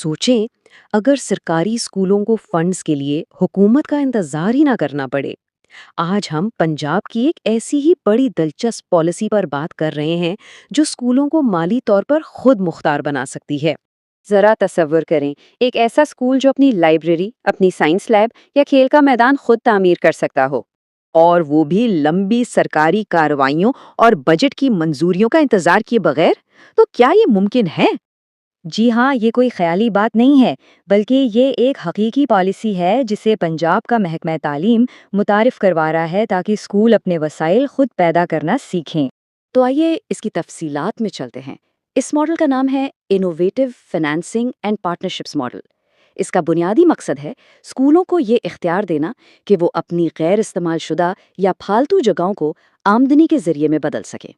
سوچیں اگر سرکاری اسکولوں کو فنڈز کے لیے حکومت کا انتظار ہی نہ کرنا پڑے۔ آج ہم پنجاب کی ایک ایسی ہی بڑی دلچسپ پالیسی پر بات کر رہے ہیں جو اسکولوں کو مالی طور پر خود مختار بنا سکتی ہے۔ ذرا تصور کریں، ایک ایسا اسکول جو اپنی لائبریری، اپنی سائنس لیب یا کھیل کا میدان خود تعمیر کر سکتا ہو۔ اور وہ بھی لمبی سرکاری کارروائیوں اور بجٹ کی منظوریوں کا انتظار کیے بغیر، تو کیا یہ ممکن ہے؟ جی ہاں، یہ کوئی خیالی بات نہیں ہے، بلکہ یہ ایک حقیقی پالیسی ہے جسے پنجاب کا محکمہ تعلیم متعارف کروا رہا ہے تاکہ اسکول اپنے وسائل خود پیدا کرنا سیکھیں۔ تو آئیے اس کی تفصیلات میں چلتے ہیں۔ اس ماڈل کا نام ہے innovative financing and partnerships model. اس کا بنیادی مقصد ہے اسکولوں کو یہ اختیار دینا کہ وہ اپنی غیر استعمال شدہ یا پھالتو جگہوں کو آمدنی کے ذریعے میں بدل سکیں۔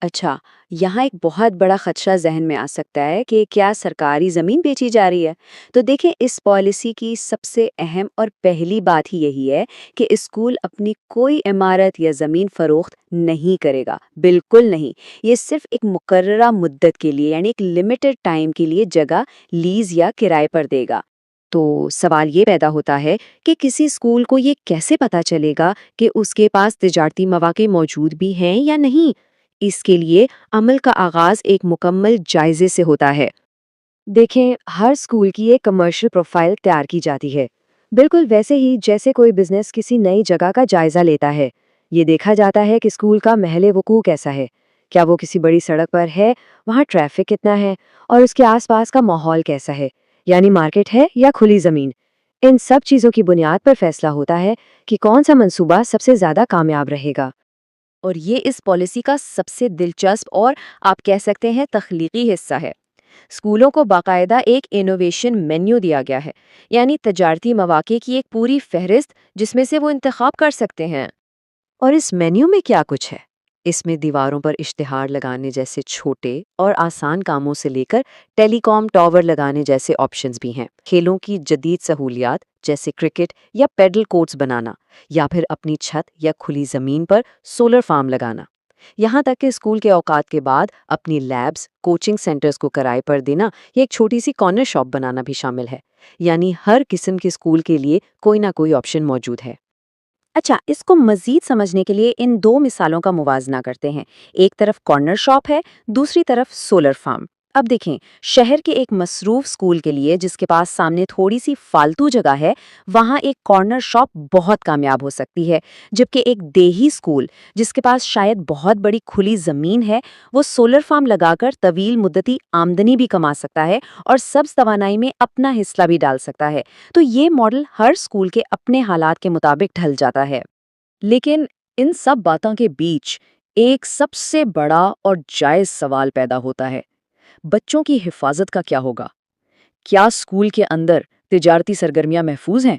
اچھا، یہاں ایک بہت بڑا خدشہ ذہن میں آ سکتا ہے کہ کیا سرکاری زمین بیچی جا رہی ہے؟ تو دیکھیں، اس پالیسی کی سب سے اہم اور پہلی بات ہی یہی ہے کہ اسکول اپنی کوئی عمارت یا زمین فروخت نہیں کرے گا، بالکل نہیں۔ یہ صرف ایک مقررہ مدت کے لیے، یعنی ایک لمیٹڈ ٹائم کے لیے جگہ لیز یا کرائے پر دے گا۔ تو سوال یہ پیدا ہوتا ہے کہ کسی اسکول کو یہ کیسے پتہ چلے گا کہ اس کے پاس تجارتی مواقع موجود بھی ہیں یا نہیں؟ اس کے لیے عمل کا آغاز ایک مکمل جائزے سے ہوتا ہے۔ دیکھیں، ہر اسکول کی ایک کمرشل پروفائل تیار کی جاتی ہے، بالکل ویسے ہی جیسے کوئی بزنس کسی نئی جگہ کا جائزہ لیتا ہے۔ یہ دیکھا جاتا ہے کہ اسکول کا محل وقوع کیسا ہے، کیا وہ کسی بڑی سڑک پر ہے، وہاں ٹریفک کتنا ہے، اور اس کے آس پاس کا ماحول کیسا ہے، یعنی مارکیٹ ہے یا کھلی زمین۔ ان سب چیزوں کی بنیاد پر فیصلہ ہوتا ہے کہ کون سا منصوبہ سب سے زیادہ کامیاب رہے گا۔ اور یہ اس پالیسی کا سب سے دلچسپ اور آپ کہہ سکتے ہیں تخلیقی حصہ ہے۔ اسکولوں کو باقاعدہ ایک انوویشن مینیو دیا گیا ہے، یعنی تجارتی مواقع کی ایک پوری فہرست جس میں سے وہ انتخاب کر سکتے ہیں۔ اور اس مینیو میں کیا کچھ ہے؟ اس میں دیواروں پر اشتہار لگانے جیسے چھوٹے اور آسان کاموں سے لے کر ٹیلی کام ٹاور لگانے جیسے آپشنز بھی ہیں۔ کھیلوں کی جدید سہولیات جیسے کرکٹ یا پیڈل کورٹس بنانا، یا پھر اپنی چھت یا کھلی زمین پر سولر فارم لگانا، یہاں تک کہ اسکول کے اوقات کے بعد اپنی لیبز، کوچنگ سینٹرز کو کرائے پر دینا یا ایک چھوٹی سی کارنر شاپ بنانا بھی شامل ہے۔ یعنی ہر قسم کے اسکول کے لیے کوئی نہ کوئی آپشن موجود ہے۔ اچھا، اس کو مزید سمجھنے کے لیے ان دو مثالوں کا موازنہ کرتے ہیں۔ ایک طرف کارنر شاپ ہے، دوسری طرف سولر فارم۔ اب دیکھیں، شہر کے ایک مصروف اسکول کے لیے جس کے پاس سامنے تھوڑی سی فالتو جگہ ہے، وہاں ایک کارنر شاپ بہت کامیاب ہو سکتی ہے، جبکہ ایک دیہی اسکول جس کے پاس شاید بہت بڑی کھلی زمین ہے، وہ سولر فارم لگا کر طویل مدتی آمدنی بھی کما سکتا ہے اور سبز توانائی میں اپنا حصہ بھی ڈال سکتا ہے۔ تو یہ ماڈل ہر اسکول کے اپنے حالات کے مطابق ڈھل جاتا ہے۔ لیکن ان سب باتوں کے بیچ ایک سب سے بڑا اور جائز سوال پیدا ہوتا ہے، بچوں کی حفاظت کا کیا ہوگا؟ کیا اسکول کے اندر تجارتی سرگرمیاں محفوظ ہیں؟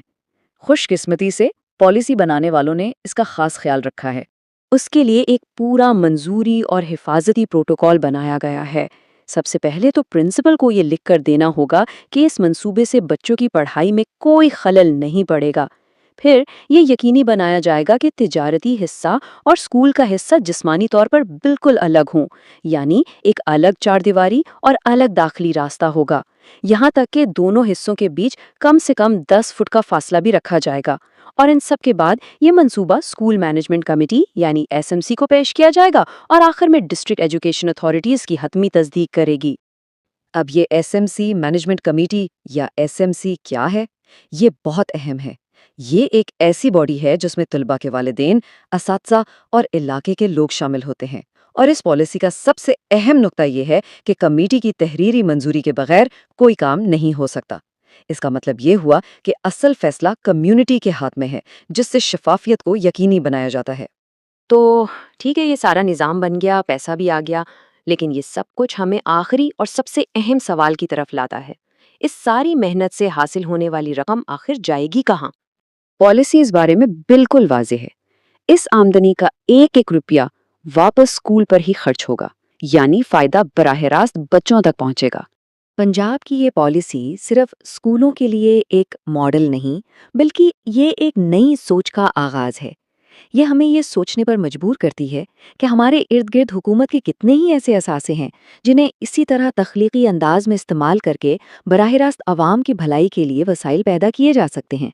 خوش قسمتی سے پالیسی بنانے والوں نے اس کا خاص خیال رکھا ہے۔ اس کے لیے ایک پورا منظوری اور حفاظتی پروٹوکول بنایا گیا ہے۔ سب سے پہلے تو پرنسپل کو یہ لکھ کر دینا ہوگا کہ اس منصوبے سے بچوں کی پڑھائی میں کوئی خلل نہیں پڑے گا۔ پھر یہ یقینی بنایا جائے گا کہ تجارتی حصہ اور اسکول کا حصہ جسمانی طور پر بالکل الگ ہوں، یعنی ایک الگ چار دیواری اور الگ داخلی راستہ ہوگا۔ یہاں تک کہ دونوں حصوں کے بیچ کم سے کم 10 فٹ کا فاصلہ بھی رکھا جائے گا۔ اور ان سب کے بعد یہ منصوبہ اسکول مینجمنٹ کمیٹی یعنی SMC کو پیش کیا جائے گا اور آخر میں ڈسٹرکٹ ایجوکیشن اتھارٹیز کی حتمی تصدیق کرے گی۔ اب یہ SMC مینجمنٹ کمیٹی یا SMC کیا ہے؟ یہ بہت اہم ہے۔ یہ ایک ایسی باڈی ہے جس میں طلباء کے والدین، اساتذہ اور علاقے کے لوگ شامل ہوتے ہیں، اور اس پالیسی کا سب سے اہم نقطہ یہ ہے کہ کمیٹی کی تحریری منظوری کے بغیر کوئی کام نہیں ہو سکتا۔ اس کا مطلب یہ ہوا کہ اصل فیصلہ کمیونٹی کے ہاتھ میں ہے، جس سے شفافیت کو یقینی بنایا جاتا ہے۔ تو ٹھیک ہے، یہ سارا نظام بن گیا، پیسہ بھی آ گیا، لیکن یہ سب کچھ ہمیں آخری اور سب سے اہم سوال کی طرف لاتا ہے۔ اس ساری محنت سے حاصل ہونے والی رقم آخر جائے گی کہاں؟ پالیسی اس بارے میں بالکل واضح ہے۔ اس آمدنی کا ایک ایک روپیہ واپس اسکول پر ہی خرچ ہوگا، یعنی فائدہ براہ راست بچوں تک پہنچے گا۔ پنجاب کی یہ پالیسی صرف اسکولوں کے لیے ایک ماڈل نہیں، بلکہ یہ ایک نئی سوچ کا آغاز ہے۔ یہ ہمیں یہ سوچنے پر مجبور کرتی ہے کہ ہمارے ارد گرد حکومت کے کتنے ہی ایسے اثاثے ہیں جنہیں اسی طرح تخلیقی انداز میں استعمال کر کے براہ راست عوام کی بھلائی کے لیے وسائل پیدا کیے جا سکتے ہیں۔